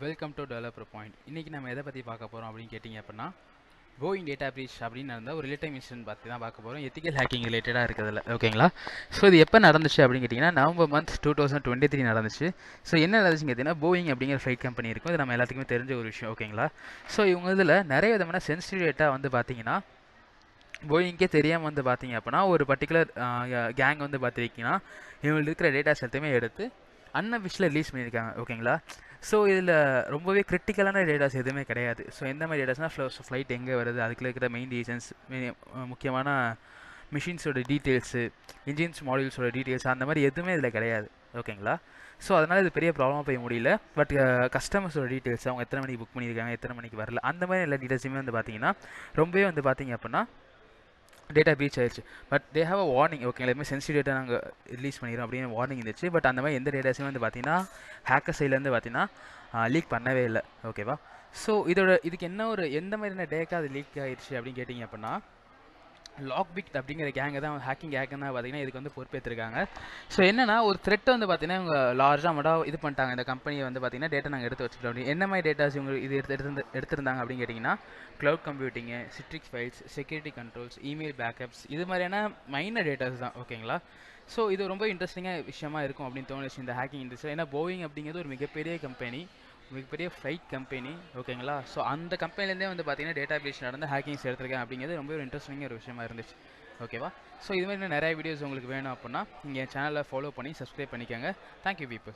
Welcome to developer point. இன்றைக்கி நம்ம எதை பற்றி பார்க்க போகிறோம் அப்படின்னு கேட்டிங்க அப்படின்னா, போயிங் டேட்டா பிரீச் அப்படின்னு நடந்த ஒரு ரியல் டைம் இன்சிடென்ட் பார்த்து தான் பார்க்க போகிறோம். எத்திக்கல் ஹேக்கிங் ரிலேட்டடாக இருக்கிறதுல, ஓகேங்களா? ஸோ இது எப்போ நடந்துச்சு அப்படின்னு கேட்டிங்கன்னா, நவம்பர் மந்த் 2023 நடந்துச்சு. ஸோ என்ன நடந்துச்சுன்னு கேட்டிங்கன்னா, போயிங் அப்படிங்கிற ஃப்ளைட் கம்பெனி இருக்கும். இது நம்ம எல்லாத்துக்குமே தெரிஞ்ச ஒரு விஷயம், ஓகேங்களா? ஸோ இவங்க இதில் நிறைய விதமான சென்சிட்டிவ் டேட்டா வந்து பார்த்தீங்கன்னா, போயிங்கே தெரியாமல் வந்து பார்த்தீங்க அப்படின்னா, ஒரு பர்டிகுலர் கேங் வந்து பார்த்திங்கன்னா இவங்களுக்கு இருக்கிற டேட்டாஸ் எல்லாத்தையுமே எடுத்து அன்அஃபிஷியலாக ரிலீஸ் பண்ணியிருக்காங்க, ஓகேங்களா? ஸோ இதில் ரொம்பவே கிரிட்டிக்கலான டேட்டாஸ் எதுவுமே கிடையாது. ஸோ எந்த மாதிரி டேட்டாஸ்னால் ஃப்ளைட் எங்கே வருது, அதுக்குள்ள இருக்கிற மெயின் ரீசன்ஸ், முக்கியமான மிஷின்ஸோட டீட்டெயில்ஸு, இன்ஜின்ஸ் மாடியூல்ஸோட டீட்டெயில்ஸ், அந்த மாதிரி எதுவுமே இதில் கிடையாது, ஓகேங்களா? ஸோ அதனால் இது பெரிய ப்ராப்ளமாக போய் முடியல. பட் கஸ்டமர்ஸோட டீட்டெயில்ஸ், அவங்க எத்தனை மணிக்கு புக் பண்ணியிருக்காங்க, எத்தனை மணிக்கு வரல, அந்த மாதிரி எல்லா டீட்டெயில்ஸுமே வந்து பார்த்தீங்கன்னா ரொம்பவே வந்து பார்த்தீங்க அப்படின்னா டேட்டா பிரீச் ஆயிடுச்சு. But they have a warning, okay, எல்லாமே சென்சிட்டிவ் டேட்டா நாங்கள் ரிலீஸ் பண்ணிடுறோம் அப்படின்னு வார்னிங் இருந்துச்சு. பட் அந்த மாதிரி எந்த டேட்டாஸுமே வந்து பார்த்தீங்கன்னா ஹேக்கர் சைட்லேருந்து பார்த்தீங்கன்னா லீக் பண்ணவே இல்லை, ஓகேவா? ஸோ இதுக்கு என்ன எந்த மாதிரியான டேட்டா அது லீக் ஆயிடுச்சு அப்படின்னு கேட்டிங்க அப்படின்னா, லாக்பிட் அப்படிங்கிற கேங்கை தான் ஹேக்கிங் கேங்கு தான் பார்த்தீங்கன்னா இதுக்கு வந்து பொறுப்பேற்றிருக்காங்க. ஸோ என்னன்னா ஒரு த்ரெட்டை வந்து பார்த்தீங்கன்னா இவங்க லார்ஜாக மட்டும் இது பண்ணிட்டாங்க. இந்த கம்பெனியை வந்து பார்த்தீங்கன்னா டேட்டா நாங்கள் எடுத்து வச்சுக்கிட்டோம் அப்படின்னு. என்ன மாதிரி டேட்டாஸ் இவங்க இது எடுத்திருந்தாங்க அப்படின்னு கேட்டிங்கன்னா, cloud computing, Citrix files, security controls, email backups, இது மாதிரியான மைனர் டேட்டாஸ் தான், ஓகேங்களா? ஸோ இது ரொம்ப இன்ட்ரெஸ்டிங்காக விஷயமா இருக்கும் அப்படின்னு தோணுச்சு இந்த ஹேக்கிங் இண்டஸ்ட்ரி. ஏன்னா போயிங் அப்படிங்கிறது ஒரு மிகப்பெரிய கம்பெனி, மிகப்பெரிய ஃப்ளைட் கம்பெனி, ஓகேங்களா? ஸோ அந்த கம்பெனிலேருந்தே வந்து பார்த்தீங்கன்னா டேட்டா பிரீச் நடந்து ஹேக்கிங்ஸ் எடுத்திருக்கேன் அப்படிங்கிறது ரொம்ப ஒரு இன்ட்ரெஸ்டிங்காக ஒரு விஷயமா இருந்துச்சு, ஓகேவா? ஸோ இது மாதிரி நிறைய வீடியோஸ் உங்களுக்கு வேணும் அப்படின்னா நீங்கள் என் சேனலை ஃபாலோ பண்ணி சப்ஸ்கிரைப் பண்ணிக்கோங்க. Thank you people.